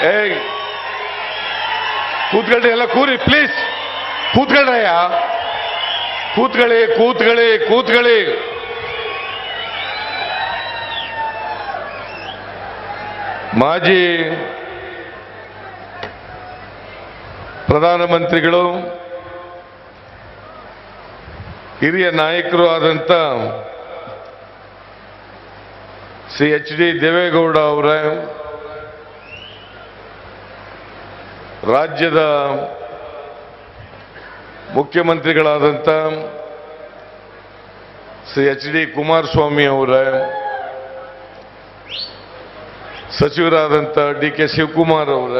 ಏಯ್ ಕೂತ್ಕೊಳ್ಳಿ, ಎಲ್ಲ ಕೂರಿ ಪ್ಲೀಸ್, ಕೂತ್ಕೊಳ್ಳಯ್ಯ, ಕೂತ್ಕೊಳ್ಳಿ ಕೂತ್ಕೊಳ್ಳಿ ಕೂತ್ಕೊಳ್ಳಿ. ಮಾಜಿ ಪ್ರಧಾನಮಂತ್ರಿಗಳು, ಹಿರಿಯ ನಾಯಕರು ಆದಂತ ಶ್ರೀ ಎಚ್.ಡಿ. ದೇವೇಗೌಡ ಅವರ, ರಾಜ್ಯದ ಮುಖ್ಯಮಂತ್ರಿಗಳಾದಂಥ ಶ್ರೀ ಎಚ್.ಡಿ. ಕುಮಾರಸ್ವಾಮಿ ಅವರ, ಸಚಿವರಾದಂಥ ಡಿ.ಕೆ. ಶಿವಕುಮಾರ್ ಅವರ,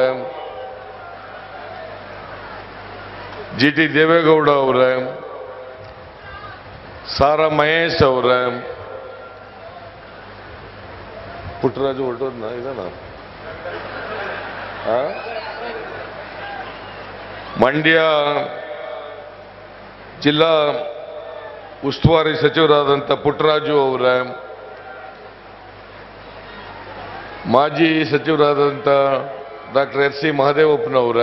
ಜಿ.ಟಿ. ದೇವೇಗೌಡ ಅವರ, ಸಾರಾ ಮಹೇಶ್ ಅವರ, ಪುಟ್ಟರಾಜು ಹೊರಟೋದ್ನ ಇದನ್ನ ಮಂಡ್ಯ ಜಿಲ್ಲಾ ಉಸ್ತುವಾರಿ ಸಚಿವರಾದಂಥ ಪುಟ್ಟರಾಜು ಅವರ, ಮಾಜಿ ಸಚಿವರಾದಂಥ ಡಾಕ್ಟರ್ ಎಸ್ ಸಿ ಮಹದೇವಪ್ಪನವರ,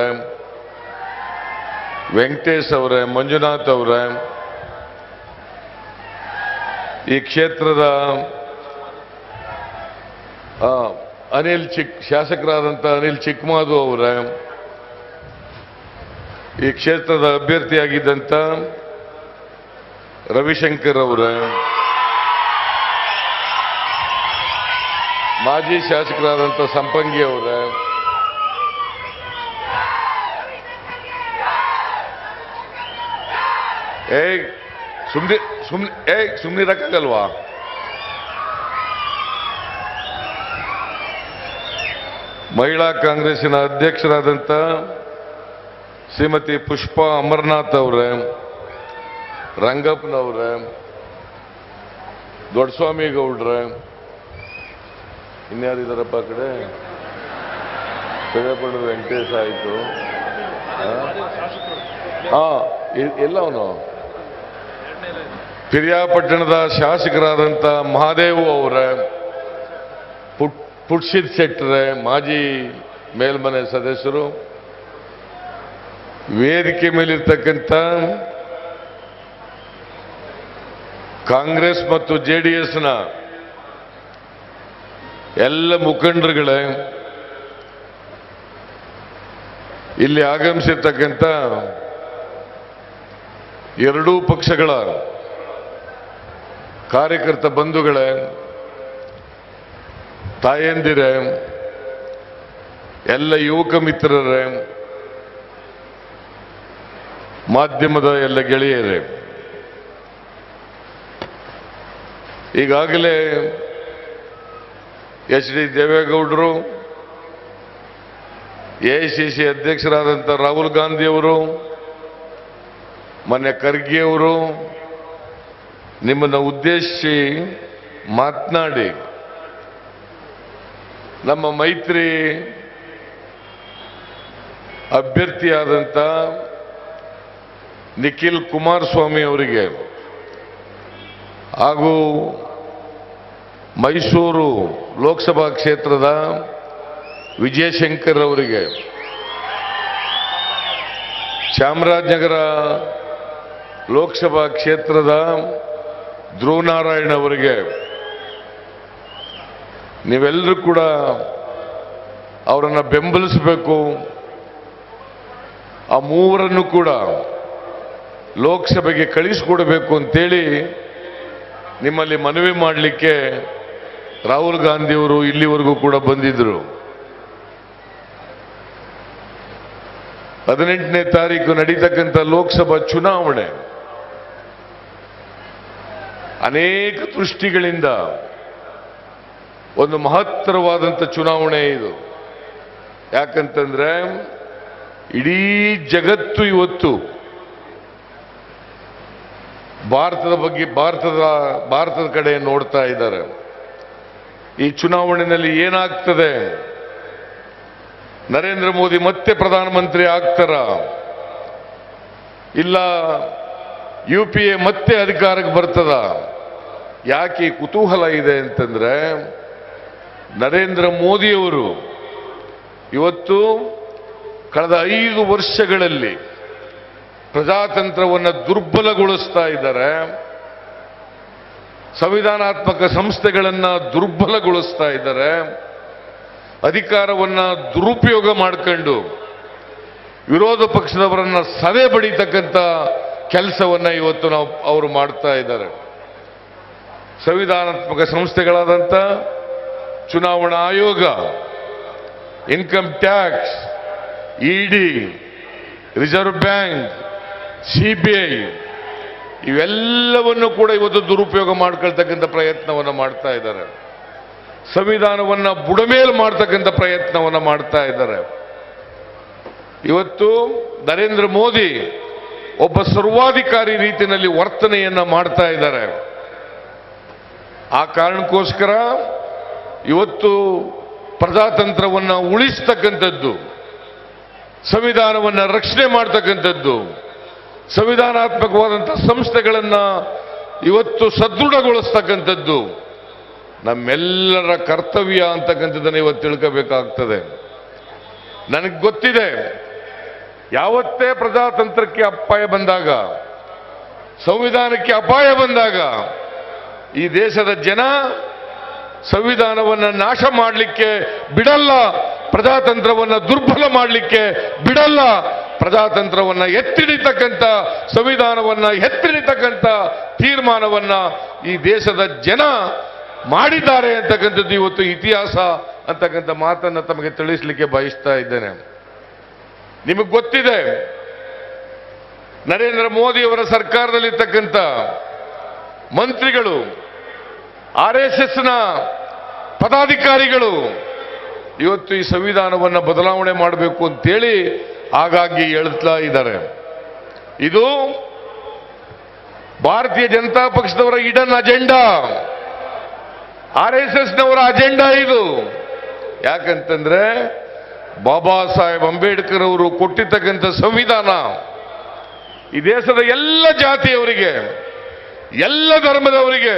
ವೆಂಕಟೇಶ್ ಅವರ, ಮಂಜುನಾಥ್ ಅವರ, ಈ ಕ್ಷೇತ್ರದ ಶಾಸಕರಾದಂಥ ಅನಿಲ್ ಚಿಕ್ಕಮಾದು ಅವರ, ಈ ಕ್ಷೇತ್ರದ ಅಭ್ಯರ್ಥಿಯಾಗಿದ್ದಂಥ ರವಿಶಂಕರ್ ಅವರ, ಮಾಜಿ ಶಾಸಕರಾದಂಥ ಸಂಪಂಗಿ ಅವರ, ಸುಮ್ಮನಿರಕ್ಕಾಗಲ್ವಾ? ಮಹಿಳಾ ಕಾಂಗ್ರೆಸ್ಸಿನ ಅಧ್ಯಕ್ಷರಾದಂಥ ಶ್ರೀಮತಿ ಪುಷ್ಪಾ ಅಮರನಾಥ್ ಅವರೇ, ರಂಗಪ್ಪನವರೇ, ದೊಡ್ಡಸ್ವಾಮಿ ಗೌಡ್ರೆ, ಇನ್ಯಾರಿದ್ದಾರಪ್ಪ ಆ ಕಡೆ? ಪೆದಪಡ ವೆಂಕಟೇಶ್ ಆಯಿತು. ಎಲ್ಲ ಅವನು ಪಿರಿಯಾಪಟ್ಟಣದ ಶಾಸಕರಾದಂಥ ಮಹಾದೇವ್ ಅವರ, ಪುಟ್ಸಿದ್ ಶೆಟ್ಟರೆ, ಮಾಜಿ ಮೇಲ್ಮನೆ ಸದಸ್ಯರು, ವೇದಿಕೆ ಮೇಲಿರ್ತಕ್ಕಂಥ ಕಾಂಗ್ರೆಸ್ ಮತ್ತು ಜೆಡಿಎಸ್ನ ಎಲ್ಲ ಮುಖಂಡರುಗಳೇ, ಇಲ್ಲಿ ಆಗಮಿಸಿರ್ತಕ್ಕಂಥ ಎರಡೂ ಪಕ್ಷಗಳ ಕಾರ್ಯಕರ್ತ ಬಂಧುಗಳೇ, ತಾಯಂದಿರೇ, ಎಲ್ಲ ಯುವಕ ಮಿತ್ರರೇ, ಮಾಧ್ಯಮದ ಎಲ್ಲ ಗೆಳೆಯರೇ, ಈಗಾಗಲೇ ಎಚ್.ಡಿ. ದೇವೇಗೌಡರು, ಎಐಸಿಸಿ ಅಧ್ಯಕ್ಷರಾದಂಥ ರಾಹುಲ್ ಗಾಂಧಿಯವರು, ಮೊನ್ನೆ ಖರ್ಗೆ ಅವರು ನಿಮ್ಮನ್ನು ಉದ್ದೇಶಿಸಿ ಮಾತನಾಡಿ ನಮ್ಮ ಮೈತ್ರಿ ಅಭ್ಯರ್ಥಿಯಾದಂಥ ನಿಖಿಲ್ ಕುಮಾರಸ್ವಾಮಿ ಅವರಿಗೆ ಹಾಗೂ ಮೈಸೂರು ಲೋಕಸಭಾ ಕ್ಷೇತ್ರದ ವಿಜಯಶಂಕರ್ ಅವರಿಗೆ, ಚಾಮರಾಜನಗರ ಲೋಕಸಭಾ ಕ್ಷೇತ್ರದ ಧ್ರುವನಾರಾಯಣ್ ಅವರಿಗೆ ನೀವೆಲ್ಲರೂ ಕೂಡ ಅವರನ್ನು ಬೆಂಬಲಿಸಬೇಕು. ಆ ಮೂವರನ್ನು ಕೂಡ ಲೋಕಸಭೆಗೆ ಕಳಿಸಿಕೊಡಬೇಕು ಅಂತೇಳಿ ನಿಮ್ಮಲ್ಲಿ ಮನವಿ ಮಾಡಲಿಕ್ಕೆ ರಾಹುಲ್ ಗಾಂಧಿಯವರು ಇಲ್ಲಿವರೆಗೂ ಕೂಡ ಬಂದಿದ್ದರು. 18ನೇ ತಾರೀಕು ನಡೀತಕ್ಕಂಥ ಲೋಕಸಭಾ ಚುನಾವಣೆ ಅನೇಕ ದೃಷ್ಟಿಗಳಿಂದ ಒಂದು ಮಹತ್ತರವಾದಂಥ ಚುನಾವಣೆ ಇದು. ಯಾಕಂತಂದ್ರೆ ಇಡೀ ಜಗತ್ತು ಇವತ್ತು ಭಾರತದ ಬಗ್ಗೆ ಭಾರತದ ಕಡೆ ನೋಡ್ತಾ ಇದ್ದಾರೆ. ಈ ಚುನಾವಣೆಯಲ್ಲಿ ಏನಾಗ್ತದೆ? ನರೇಂದ್ರ ಮೋದಿ ಮತ್ತೆ ಪ್ರಧಾನಮಂತ್ರಿ ಆಗ್ತಾರ, ಇಲ್ಲ UPA ಮತ್ತೆ ಅಧಿಕಾರಕ್ಕೆ ಬರ್ತದ? ಯಾಕೆ ಕುತೂಹಲ ಇದೆ ಅಂತಂದ್ರೆ, ನರೇಂದ್ರ ಮೋದಿಯವರು ಇವತ್ತು ಕಳೆದ 5 ವರ್ಷಗಳಲ್ಲಿ ಪ್ರಜಾತಂತ್ರವನ್ನು ದುರ್ಬಲಗೊಳಿಸ್ತಾ ಇದ್ದಾರೆ, ಸಂವಿಧಾನಾತ್ಮಕ ಸಂಸ್ಥೆಗಳನ್ನು ದುರ್ಬಲಗೊಳಿಸ್ತಾ ಇದ್ದಾರೆ, ಅಧಿಕಾರವನ್ನು ದುರುಪಯೋಗ ಮಾಡಿಕೊಂಡು ವಿರೋಧ ಪಕ್ಷದವರನ್ನ ಸದೆ ಬಡಿತಕ್ಕಂಥ ಕೆಲಸವನ್ನ ಇವತ್ತು ಅವರು ಮಾಡ್ತಾ ಇದ್ದಾರೆ. ಸಂವಿಧಾನಾತ್ಮಕ ಸಂಸ್ಥೆಗಳಾದಂಥ ಚುನಾವಣಾ ಆಯೋಗ, ಇನ್ಕಮ್ ಟ್ಯಾಕ್ಸ್, ಇಡಿ, ರಿಸರ್ವ್ ಬ್ಯಾಂಕ್, ಸಿಬಿಐ ಇವೆಲ್ಲವನ್ನು ಕೂಡ ಇವತ್ತು ದುರುಪಯೋಗ ಮಾಡ್ಕೊಳ್ತಕ್ಕಂಥ ಪ್ರಯತ್ನವನ್ನು ಮಾಡ್ತಾ ಇದ್ದಾರೆ. ಸಂವಿಧಾನವನ್ನ ಬುಡಮೇಲು ಮಾಡ್ತಕ್ಕಂಥ ಪ್ರಯತ್ನವನ್ನು ಮಾಡ್ತಾ ಇದ್ದಾರೆ. ಇವತ್ತು ನರೇಂದ್ರ ಮೋದಿ ಒಬ್ಬ ಸರ್ವಾಧಿಕಾರಿ ರೀತಿಯಲ್ಲಿ ವರ್ತನೆಯನ್ನ ಮಾಡ್ತಾ ಇದ್ದಾರೆ. ಆ ಕಾರಣಕ್ಕೋಸ್ಕರ ಇವತ್ತು ಪ್ರಜಾತಂತ್ರವನ್ನು ಉಳಿಸ್ತಕ್ಕಂಥದ್ದು, ಸಂವಿಧಾನವನ್ನು ರಕ್ಷಣೆ ಮಾಡ್ತಕ್ಕಂಥದ್ದು, ಸಂವಿಧಾನಾತ್ಮಕವಾದಂಥ ಸಂಸ್ಥೆಗಳನ್ನು ಇವತ್ತು ಸದೃಢಗೊಳಿಸ್ತಕ್ಕಂಥದ್ದು ನಮ್ಮೆಲ್ಲರ ಕರ್ತವ್ಯ ಅಂತಕ್ಕಂಥದ್ದನ್ನು ಇವತ್ತು ತಿಳ್ಕೋಬೇಕಾಗ್ತದೆ. ನನಗೆ ಗೊತ್ತಿದೆ, ಯಾವತ್ತೇ ಪ್ರಜಾತಂತ್ರಕ್ಕೆ ಅಪಾಯ ಬಂದಾಗ, ಸಂವಿಧಾನಕ್ಕೆ ಅಪಾಯ ಬಂದಾಗ ಈ ದೇಶದ ಜನ ಸಂವಿಧಾನವನ್ನು ನಾಶ ಮಾಡಲಿಕ್ಕೆ ಬಿಡಲ್ಲ, ಪ್ರಜಾತಂತ್ರವನ್ನು ದುರ್ಬಲ ಮಾಡಲಿಕ್ಕೆ ಬಿಡಲ್ಲ, ಪ್ರಜಾತಂತ್ರವನ್ನು ಎತ್ತಿಡಿತಕ್ಕಂಥ, ಸಂವಿಧಾನವನ್ನು ಎತ್ತಿಡಿತಕ್ಕಂಥ ತೀರ್ಮಾನವನ್ನ ಈ ದೇಶದ ಜನ ಮಾಡಿದ್ದಾರೆ ಅಂತಕ್ಕಂಥದ್ದು ಇವತ್ತು ಇತಿಹಾಸ ಅಂತಕ್ಕಂಥ ಮಾತನ್ನು ತಮಗೆ ತಿಳಿಸಲಿಕ್ಕೆ ಬಯಸ್ತಾ ಇದ್ದೇನೆ. ನಿಮಗೆ ಗೊತ್ತಿದೆ, ನರೇಂದ್ರ ಮೋದಿ ಅವರ ಸರ್ಕಾರದಲ್ಲಿರ್ತಕ್ಕಂಥ ಮಂತ್ರಿಗಳು, RSSನ ಪದಾಧಿಕಾರಿಗಳು ಇವತ್ತು ಈ ಸಂವಿಧಾನವನ್ನು ಬದಲಾವಣೆ ಮಾಡಬೇಕು ಅಂತೇಳಿ ಆಗಾಗ್ಗೆ ಹೇಳ್ತಾ ಇದ್ದಾರೆ. ಇದು ಭಾರತೀಯ ಜನತಾ ಪಕ್ಷದವರ ಇಡನ್ ಅಜೆಂಡಾ, RSSನವರ ಅಜೆಂಡಾ ಇದು. ಯಾಕಂತಂದ್ರೆ ಬಾಬಾ ಸಾಹೇಬ್ ಅಂಬೇಡ್ಕರ್ ಅವರು ಕೊಟ್ಟಿರ್ತಕ್ಕಂಥ ಸಂವಿಧಾನ ಈ ದೇಶದ ಎಲ್ಲ ಜಾತಿಯವರಿಗೆ, ಎಲ್ಲ ಧರ್ಮದವರಿಗೆ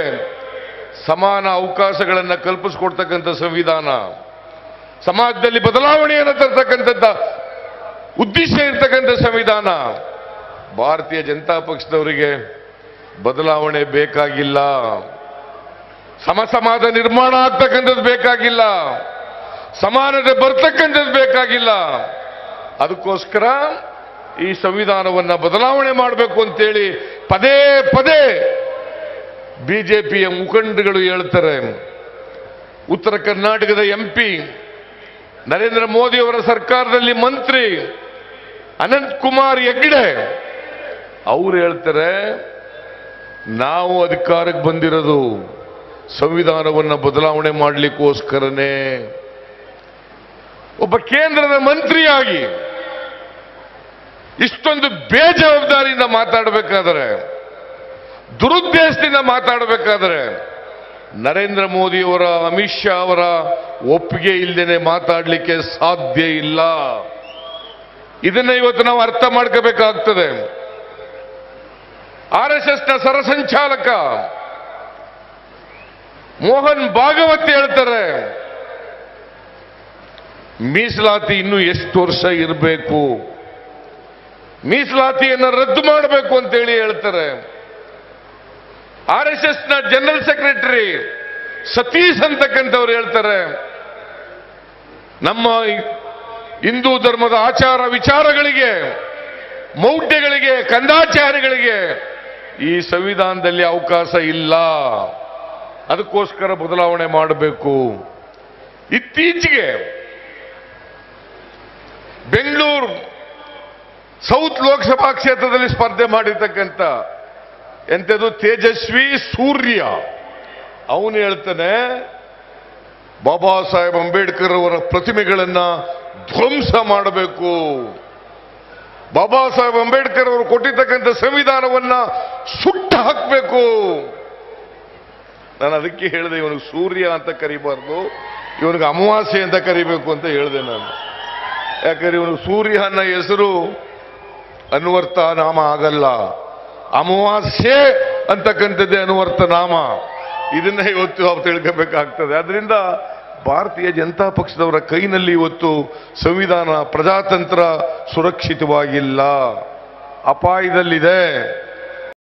ಸಮಾನ ಅವಕಾಶಗಳನ್ನು ಕಲ್ಪಿಸಿಕೊಡ್ತಕ್ಕಂಥ ಸಂವಿಧಾನ, ಸಮಾಜದಲ್ಲಿ ಬದಲಾವಣೆಯನ್ನು ತರ್ತಕ್ಕಂಥದ್ದ ಉದ್ದೇಶ ಇರ್ತಕ್ಕಂಥ ಸಂವಿಧಾನ. ಭಾರತೀಯ ಜನತಾ ಪಕ್ಷದವರಿಗೆ ಬದಲಾವಣೆ ಬೇಕಾಗಿಲ್ಲ, ಸಮಾಜ ನಿರ್ಮಾಣ ಆಗ್ತಕ್ಕಂಥದ್ದು ಬೇಕಾಗಿಲ್ಲ, ಸಮಾನತೆ ಬರ್ತಕ್ಕಂಥದ್ದು ಬೇಕಾಗಿಲ್ಲ. ಅದಕ್ಕೋಸ್ಕರ ಈ ಸಂವಿಧಾನವನ್ನು ಬದಲಾವಣೆ ಮಾಡಬೇಕು ಅಂತೇಳಿ ಪದೇ ಪದೇ ಬಿಜೆಪಿಯ ಮುಖಂಡಗಳು ಹೇಳ್ತಾರೆ. ಉತ್ತರ ಕರ್ನಾಟಕದ MP, ನರೇಂದ್ರ ಮೋದಿ ಅವರ ಸರ್ಕಾರದಲ್ಲಿ ಮಂತ್ರಿ ಅನಂತ್ ಕುಮಾರ್ ಹೆಗ್ಡೆ ಅವರು ಹೇಳ್ತಾರೆ, ನಾವು ಅಧಿಕಾರಕ್ಕೆ ಬಂದಿರೋದು ಸಂವಿಧಾನವನ್ನು ಬದಲಾವಣೆ ಮಾಡಲಿಕ್ಕೋಸ್ಕರನೇ. ಒಬ್ಬ ಕೇಂದ್ರದ ಮಂತ್ರಿಯಾಗಿ ಇಷ್ಟೊಂದು ಬೇಜವಾಬ್ದಾರಿಯಿಂದ ಮಾತಾಡಬೇಕಾದರೆ, ದುರುದ್ದೇಶದಿಂದ ಮಾತಾಡಬೇಕಾದರೆ ನರೇಂದ್ರ ಮೋದಿಯವರ, ಅಮಿತ್ ಶಾ ಅವರ ಒಪ್ಪಿಗೆ ಇಲ್ಲದೇನೆ ಮಾತಾಡಲಿಕ್ಕೆ ಸಾಧ್ಯ ಇಲ್ಲ. ಇದನ್ನ ಇವತ್ತು ನಾವು ಅರ್ಥ ಮಾಡ್ಕೋಬೇಕಾಗ್ತದೆ. RSSನ ಸರಸಂಚಾಲಕ ಮೋಹನ್ ಭಾಗವತ್ ಹೇಳ್ತಾರೆ, ಮೀಸಲಾತಿ ಇನ್ನೂ ಎಷ್ಟು ವರ್ಷ ಇರಬೇಕು, ಮೀಸಲಾತಿಯನ್ನು ರದ್ದು ಮಾಡಬೇಕು ಅಂತೇಳಿ ಹೇಳ್ತಾರೆ. RSSನ ಜನರಲ್ ಸೆಕ್ರೆಟರಿ ಸತೀಶ್ ಅಂತಕ್ಕಂಥವ್ರು ಹೇಳ್ತಾರೆ, ನಮ್ಮ ಹಿಂದೂ ಧರ್ಮದ ಆಚಾರ ವಿಚಾರಗಳಿಗೆ, ಮೌಢ್ಯಗಳಿಗೆ, ಕಂದಾಚಾರಗಳಿಗೆ ಈ ಸಂವಿಧಾನದಲ್ಲಿ ಅವಕಾಶ ಇಲ್ಲ, ಅದಕ್ಕೋಸ್ಕರ ಬದಲಾವಣೆ ಮಾಡಬೇಕು. ಇತ್ತೀಚೆಗೆ ಬೆಂಗಳೂರು ಸೌತ್ ಲೋಕಸಭಾ ಕ್ಷೇತ್ರದಲ್ಲಿ ಸ್ಪರ್ಧೆ ಮಾಡಿರ್ತಕ್ಕಂಥ ಎಂಥದ್ದು ತೇಜಸ್ವಿ ಸೂರ್ಯ ಅವನು ಹೇಳ್ತಾನೆ, ಬಾಬಾ ಸಾಹೇಬ್ ಅಂಬೇಡ್ಕರ್ ಅವರ ಪ್ರತಿಮೆಗಳನ್ನ ಧ್ವಂಸ ಮಾಡಬೇಕು, ಬಾಬಾ ಸಾಹೇಬ್ ಅಂಬೇಡ್ಕರ್ ಅವರು ಕೊಟ್ಟಿರ್ತಕ್ಕಂಥ ಸಂವಿಧಾನವನ್ನ ಸುಟ್ಟು ಹಾಕಬೇಕು. ನಾನು ಅದಕ್ಕೆ ಹೇಳಿದೆ, ಇವನಿಗೆ ಸೂರ್ಯ ಅಂತ ಕರಿಬಾರ್ದು, ಇವನಿಗೆ ಅಮಾವಾಸ್ಯೆ ಅಂತ ಕರಿಬೇಕು ಅಂತ ಹೇಳಿದೆ ನಾನು. ಯಾಕಂದ್ರೆ ಇವನು ಸೂರ್ಯ ಅನ್ನೋ ಹೆಸರು ಅನ್ವರ್ಥ ನಾಮ ಆಗಲ್ಲ, ಅಮಾವಾಸ್ಯೆ ಅಂತಕ್ಕಂಥದ್ದೇ ಅನ್ವರ್ಥ ನಾಮ. ಇದನ್ನ ಇವತ್ತು ನಾವು ತಿಳ್ಕೋಬೇಕಾಗ್ತದೆ. ಅದರಿಂದ ಭಾರತೀಯ ಜನತಾ ಪಕ್ಷದವರ ಕೈನಲ್ಲಿ ಇವತ್ತು ಸಂವಿಧಾನ ಪ್ರಜಾತಂತ್ರ ಸುರಕ್ಷಿತವಾಗಿಲ್ಲ, ಅಪಾಯದಲ್ಲಿದೆ.